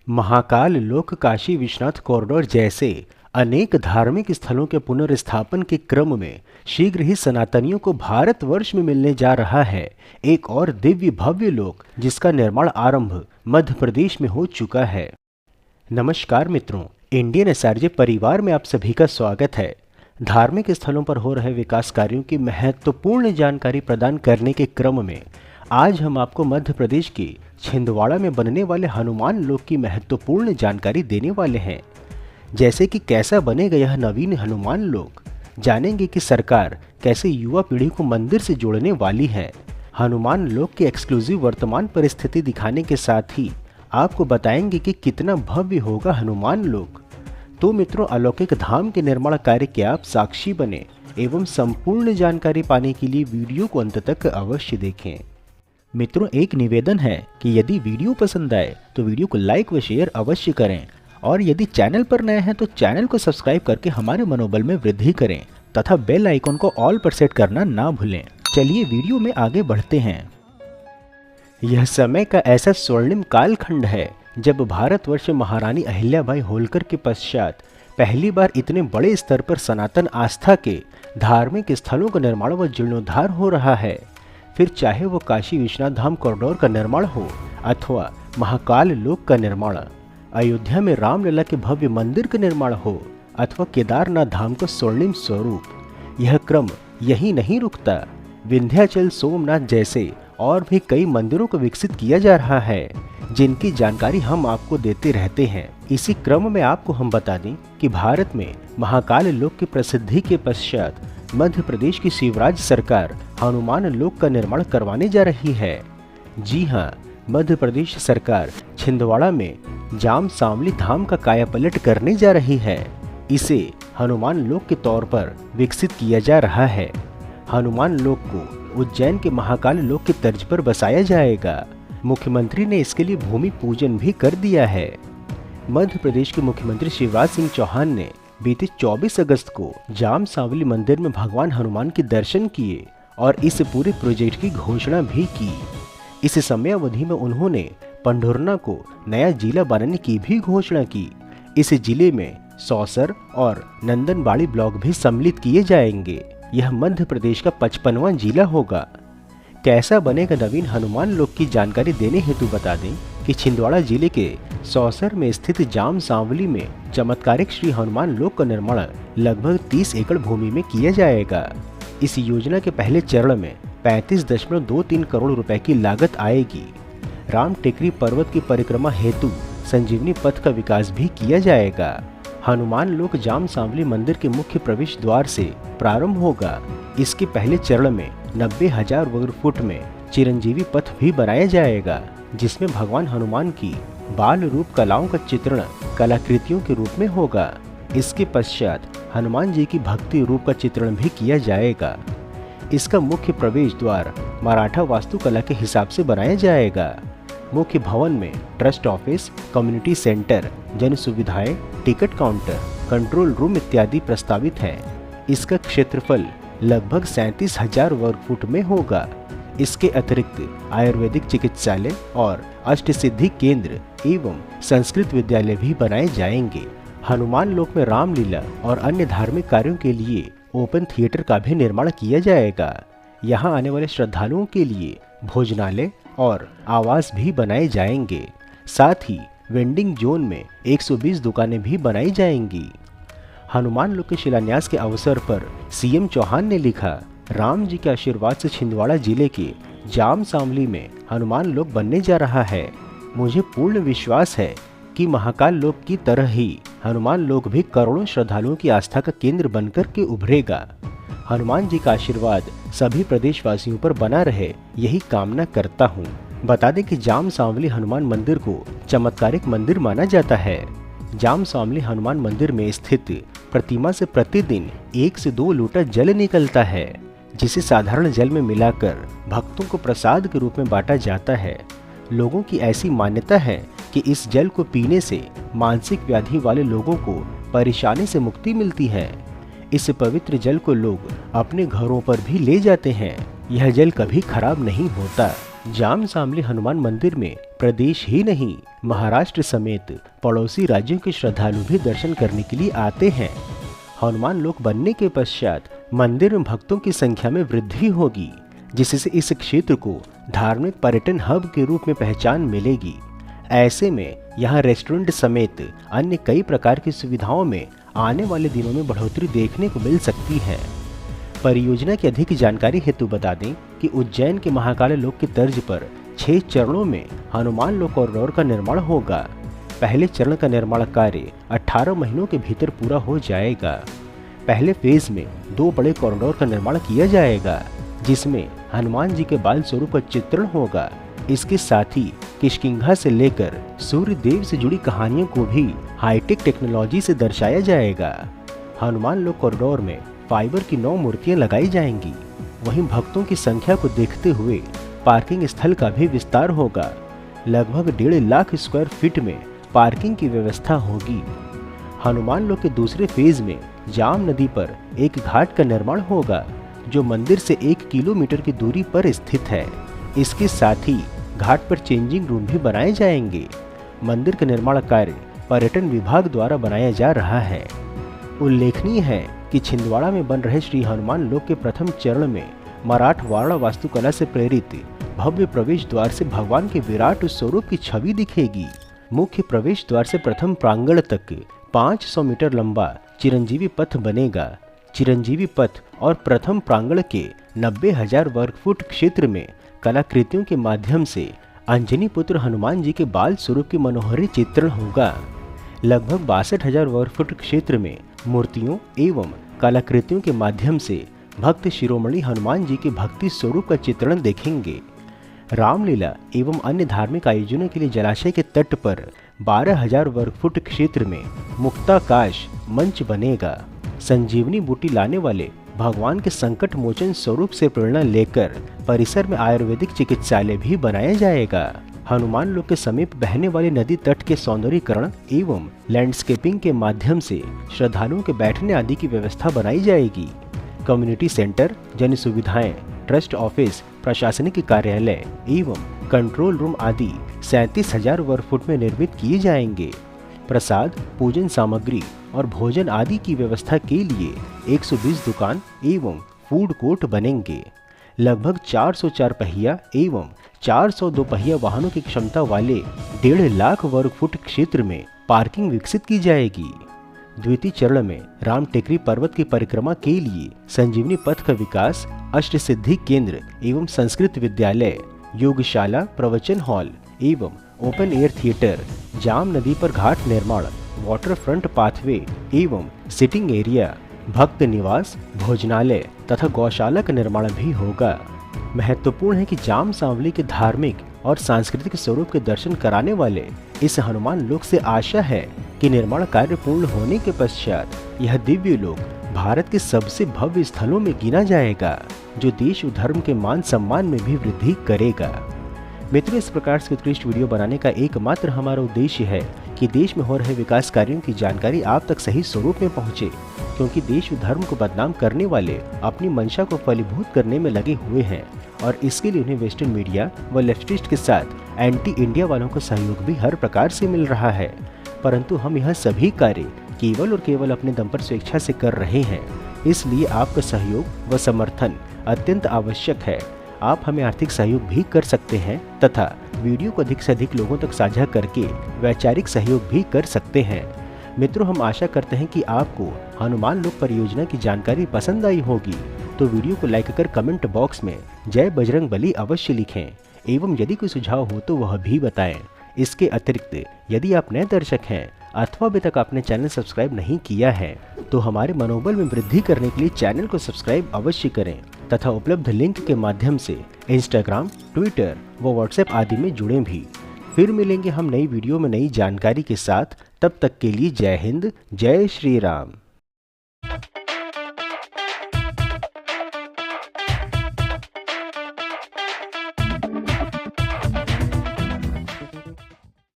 महाकाल लोक काशी विश्वनाथ कॉरिडोर जैसे अनेक धार्मिक स्थलों के पुनर्स्थापन के क्रम में शीघ्र ही सनातनियों को भारतवर्ष में मिलने जा रहा है एक और दिव्य भव्य लोक, जिसका निर्माण आरंभ मध्य प्रदेश में हो चुका है। नमस्कार मित्रों, इंडियन एसआरजे परिवार में आप सभी का स्वागत है। धार्मिक स्थलों पर हो रहे विकास कार्यों की महत्वपूर्ण जानकारी प्रदान करने के क्रम में आज हम आपको मध्य प्रदेश के छिंदवाड़ा में बनने वाले हनुमान लोक की महत्वपूर्ण जानकारी देने वाले हैं। जैसे कि कैसा बनेगा यह नवीन हनुमान लोक, जानेंगे कि सरकार कैसे युवा पीढ़ी को मंदिर से जोड़ने वाली है। हनुमान लोक की एक्सक्लूसिव वर्तमान परिस्थिति दिखाने के साथ ही आपको बताएंगे कि कितना भव्य होगा हनुमान लोक। तो मित्रों, अलौकिक धाम के निर्माण कार्य के आप साक्षी बने एवं संपूर्ण जानकारी पाने के लिए वीडियो को अंत तक अवश्य देखें। मित्रों, एक निवेदन है कि यदि वीडियो पसंद आए तो वीडियो को लाइक व शेयर अवश्य करें और यदि चैनल पर नए हैं तो चैनल को सब्सक्राइब करके हमारे मनोबल में वृद्धि करें तथा बेल आइकन को ऑल पर सेट करना ना भूलें। चलिए वीडियो में आगे बढ़ते हैं। यह समय का ऐसा स्वर्णिम कालखंड है जब भारतवर्ष महारानी अहिल्याबाई होलकर के पश्चात पहली बार इतने बड़े स्तर पर सनातन आस्था के धार्मिक स्थलों का निर्माण व जीर्णोद्धार हो रहा है। फिर चाहे वो काशी विश्वनाथ धाम कॉरिडोर का निर्माण हो अथवा महाकाल लोक का निर्माण, अयोध्या में रामलला के भव्य मंदिर का निर्माण हो अथवा केदारनाथ धाम का स्वर्णिम स्वरूप, यह क्रम यही नहीं रुकता। विंध्याचल, सोमनाथ जैसे और भी कई मंदिरों को विकसित किया जा रहा है, जिनकी जानकारी हम आपको देते रहते हैं। इसी क्रम में आपको हम बता दें कि भारत में महाकाल लोक की प्रसिद्धि के पश्चात मध्य प्रदेश की शिवराज सरकार हनुमान लोक का निर्माण करवाने जा रही है। जी हाँ, मध्य प्रदेश सरकार छिंदवाड़ा में जाम सांवली धाम का कायापलट करने जा रही है। इसे हनुमान लोक के तौर पर विकसित किया जा रहा है। हनुमान लोक को उज्जैन के महाकाल लोक की तर्ज पर बसाया जाएगा। मुख्यमंत्री ने इसके लिए भूमि पूजन भी कर दिया है। मध्य प्रदेश के मुख्यमंत्री शिवराज सिंह चौहान ने बीते 24 अगस्त को जाम सांवली मंदिर में भगवान हनुमान के दर्शन किए और इस पूरे प्रोजेक्ट की घोषणा भी की। इस समय अवधि में उन्होंने पंढुरना को नया जिला बनाने की भी घोषणा की। इस जिले में सौसर और नंदनबाड़ी ब्लॉक भी सम्मिलित किए जाएंगे। यह मध्य प्रदेश का 55वां जिला होगा। कैसा बनेगा नवीन हनुमान लोक की जानकारी देने हेतु बता दें कि छिंदवाड़ा जिले के सौसर में स्थित जाम सांवली में चमत्कारिक श्री हनुमान लोक का निर्माण लगभग 30 एकड़ भूमि में किया जाएगा। इस योजना के पहले चरण में 35.23 करोड़ रुपए की लागत आएगी। राम टेकरी पर्वत की परिक्रमा हेतु संजीवनी पथ का विकास भी किया जाएगा। हनुमान लोक जाम सांवली मंदिर के मुख्य प्रवेश द्वार से प्रारंभ होगा। इसके पहले चरण में 90,000 वर्ग फुट में चिरंजीवी पथ भी बनाया जाएगा, जिसमें भगवान हनुमान की बाल रूप कलाओं का चित्रण कलाकृतियों के रूप में होगा। इसके पश्चात हनुमान जी की भक्ति रूप का चित्रण भी किया जाएगा। इसका मुख्य प्रवेश द्वार मराठा वास्तुकला के हिसाब से बनाया जाएगा। मुख्य भवन में ट्रस्ट ऑफिस, कम्युनिटी सेंटर, जन सुविधाएं, टिकट काउंटर, कंट्रोल रूम इत्यादि प्रस्तावित है। इसका क्षेत्रफल लगभग 37,000 वर्ग फुट में होगा। इसके अतिरिक्त आयुर्वेदिक चिकित्सालय और अष्टसिद्धि केंद्र एवं संस्कृत विद्यालय भी बनाए जाएंगे। हनुमान लोक में रामलीला और अन्य धार्मिक कार्यों के लिए ओपन थिएटर का भी निर्माण किया जाएगा। यहाँ आने वाले श्रद्धालुओं के लिए भोजनालय और आवास भी बनाए जाएंगे। साथ ही वेंडिंग जोन में 120 दुकानें भी बनाई जाएंगी। हनुमान लोक के शिलान्यास के अवसर पर सीएम चौहान ने लिखा, राम जी के आशीर्वाद से छिंदवाड़ा जिले के जाम सांवली में हनुमान लोक बनने जा रहा है। मुझे पूर्ण विश्वास है कि महाकाल लोक की तरह ही हनुमान लोक भी करोड़ों श्रद्धालुओं की आस्था का केंद्र बनकर के उभरेगा। हनुमान जी का आशीर्वाद सभी प्रदेशवासियों पर बना रहे, यही कामना करता हूँ। बता दें कि जाम सांवली हनुमान मंदिर को चमत्कारिक मंदिर माना जाता है। जाम सांवली हनुमान मंदिर में स्थित प्रतिमा से प्रतिदिन 1 से 2 लोटा जल निकलता है, जिसे साधारण जल में मिलाकर भक्तों को प्रसाद के रूप में बांटा जाता है। लोगों की ऐसी मान्यता है कि इस जल को पीने से मानसिक व्याधि वाले लोगों को परेशानी से मुक्ति मिलती है। इस पवित्र जल को लोग अपने घरों पर भी ले जाते हैं। यह जल कभी खराब नहीं होता। जाम सांवली हनुमान मंदिर में प्रदेश ही नहीं, महाराष्ट्र समेत पड़ोसी राज्यों के श्रद्धालु भी दर्शन करने के लिए आते हैं। हनुमान लोक बनने के पश्चात मंदिर में भक्तों की संख्या में वृद्धि होगी, जिससे इस क्षेत्र को धार्मिक पर्यटन हब के रूप में पहचान मिलेगी। ऐसे में यहाँ रेस्टोरेंट समेत अन्य कई प्रकार की सुविधाओं में आने वाले दिनों में बढ़ोतरी देखने को मिल सकती है। परियोजना की अधिक जानकारी हेतु बता दें कि उज्जैन के महाकाल लोक की तर्ज पर 6 चरणों में हनुमान लोक कॉरिडोर का निर्माण होगा। पहले चरण का निर्माण कार्य 18 महीनों के भीतर पूरा हो जाएगा। पहले फेज में 2 बड़े कॉरिडोर का निर्माण किया जाएगा, जिसमें हनुमान जी के बाल स्वरूप का चित्रण होगा। इसके साथ ही किष्किंधा से लेकर सूर्य देव से जुड़ी कहानियों को भी हाईटेक टेक्नोलॉजी से दर्शाया जाएगा। हनुमान लोक कॉरिडोर में फाइबर की 9 मूर्तियां लगाई जाएंगी। वहीं भक्तों की संख्या को देखते हुए पार्किंग स्थल का भी विस्तार होगा। लगभग 1.5 लाख स्क्वायर फीट में पार्किंग की व्यवस्था होगी। हनुमान लोक के दूसरे फेज में जाम नदी पर एक घाट का निर्माण होगा, जो मंदिर से 1 किलोमीटर की दूरी पर स्थित है। इसके साथ ही घाट पर चेंजिंग रूम भी बनाए जाएंगे। मंदिर का निर्माण कार्य पर्यटन विभाग द्वारा बनाया जा रहा है। उल्लेखनीय है कि छिंदवाड़ा में बन रहे श्री हनुमान लोक के प्रथम चरण में मराठवाड़ा वास्तुकला से प्रेरित भव्य प्रवेश द्वार से भगवान के विराट स्वरूप की छवि दिखेगी। मुख्य प्रवेश द्वार से प्रथम प्रांगण तक 500 मीटर लंबा चिरंजीवी पथ बनेगा। चिरंजीवी पथ और प्रथम प्रांगण के 90,000 वर्ग फुट क्षेत्र में कलाकृतियों के माध्यम से अंजनी पुत्र हनुमान जी के बाल स्वरूप की मनोहरी चित्रण होगा। लगभग 62,000 वर्ग फुट क्षेत्र में मूर्तियों एवं कलाकृतियों के माध्यम से भक्त शिरोमणि हनुमान जी के भक्ति स्वरूप का चित्रण देखेंगे। रामलीला एवं अन्य धार्मिक आयोजनों के लिए जलाशय के तट पर 12,000 वर्ग फुट क्षेत्र में मुक्ताकाश मंच बनेगा। संजीवनी बूटी लाने वाले भगवान के संकट मोचन स्वरूप से प्रेरणा लेकर परिसर में आयुर्वेदिक चिकित्सालय भी बनाया जाएगा। हनुमान लोक के समीप बहने वाली नदी तट के सौंदर्यीकरण एवं लैंडस्केपिंग के माध्यम से श्रद्धालुओं के बैठने आदि की व्यवस्था बनाई जाएगी। कम्युनिटी सेंटर, जन सुविधाएं, ट्रस्ट ऑफिस, प्रशासनिक कार्यालय एवं कंट्रोल रूम आदि 37,000 वर्ग फुट में निर्मित किए जाएंगे। प्रसाद, पूजन सामग्री और भोजन आदि की व्यवस्था के लिए 120 दुकान एवं फूड कोर्ट बनेंगे। लगभग 400 4 पहिया एवं 400 2 पहिया वाहनों की क्षमता वाले 1.5 लाख वर्ग फुट क्षेत्र में पार्किंग विकसित की जाएगी। द्वितीय चरण में राम टेकरी पर्वत की परिक्रमा के लिए संजीवनी पथ का विकास, अष्ट सिद्धि केंद्र एवं संस्कृत विद्यालय, योगशाला, प्रवचन हॉल एवं ओपन एयर थिएटर, जाम नदी पर घाट निर्माण, वाटर फ्रंट पाथवे एवं सिटिंग एरिया, भक्त निवास, भोजनालय तथा गौशाला का निर्माण भी होगा। महत्वपूर्ण है कि जाम सांवली के धार्मिक और सांस्कृतिक स्वरूप के दर्शन कराने वाले इस हनुमान लोक से आशा है कि निर्माण कार्य पूर्ण होने के पश्चात यह दिव्य लोक भारत के सबसे भव्य स्थलों में गिना जाएगा, जो देश और धर्म के मान सम्मान में भी वृद्धि करेगा। मित्रों, इस प्रकार से उत्कृष्ट वीडियो बनाने का एकमात्र हमारा उद्देश्य है कि देश में हो रहे विकास कार्यों की जानकारी आप तक सही स्वरूप में पहुंचे, क्योंकि देश और धर्म को बदनाम करने वाले अपनी मंशा को फलीभूत करने में लगे हुए हैं और इसके लिए उन्हें वेस्टर्न मीडिया व लेफ्टिस्ट के साथ एंटी इंडिया वालों का सहयोग भी हर प्रकार से मिल रहा है। परंतु हम यह सभी कार्य केवल और केवल अपने दम पर स्वेच्छा से कर रहे हैं, इसलिए आपका सहयोग व समर्थन अत्यंत आवश्यक है। आप हमें आर्थिक सहयोग भी कर सकते हैं तथा वीडियो को अधिक से अधिक लोगों तक साझा करके वैचारिक सहयोग भी कर सकते हैं। मित्रों, हम आशा करते हैं कि आपको हनुमान लोक परियोजना की जानकारी पसंद आई होगी, तो वीडियो को लाइक कर कमेंट बॉक्स में जय बजरंग बली अवश्य लिखें एवं यदि कोई सुझाव हो तो वह भी बताएं। इसके अतिरिक्त यदि आप नए दर्शक हैं अथवा अभी तक आपने चैनल सब्सक्राइब नहीं किया है तो हमारे मनोबल में वृद्धि करने के लिए चैनल को सब्सक्राइब अवश्य करें तथा उपलब्ध लिंक के माध्यम से इंस्टाग्राम, ट्विटर व व्हाट्सएप आदि में जुड़ें भी। फिर मिलेंगे हम नई वीडियो में नई जानकारी के साथ। तब तक के लिए जय हिंद, जय श्री राम।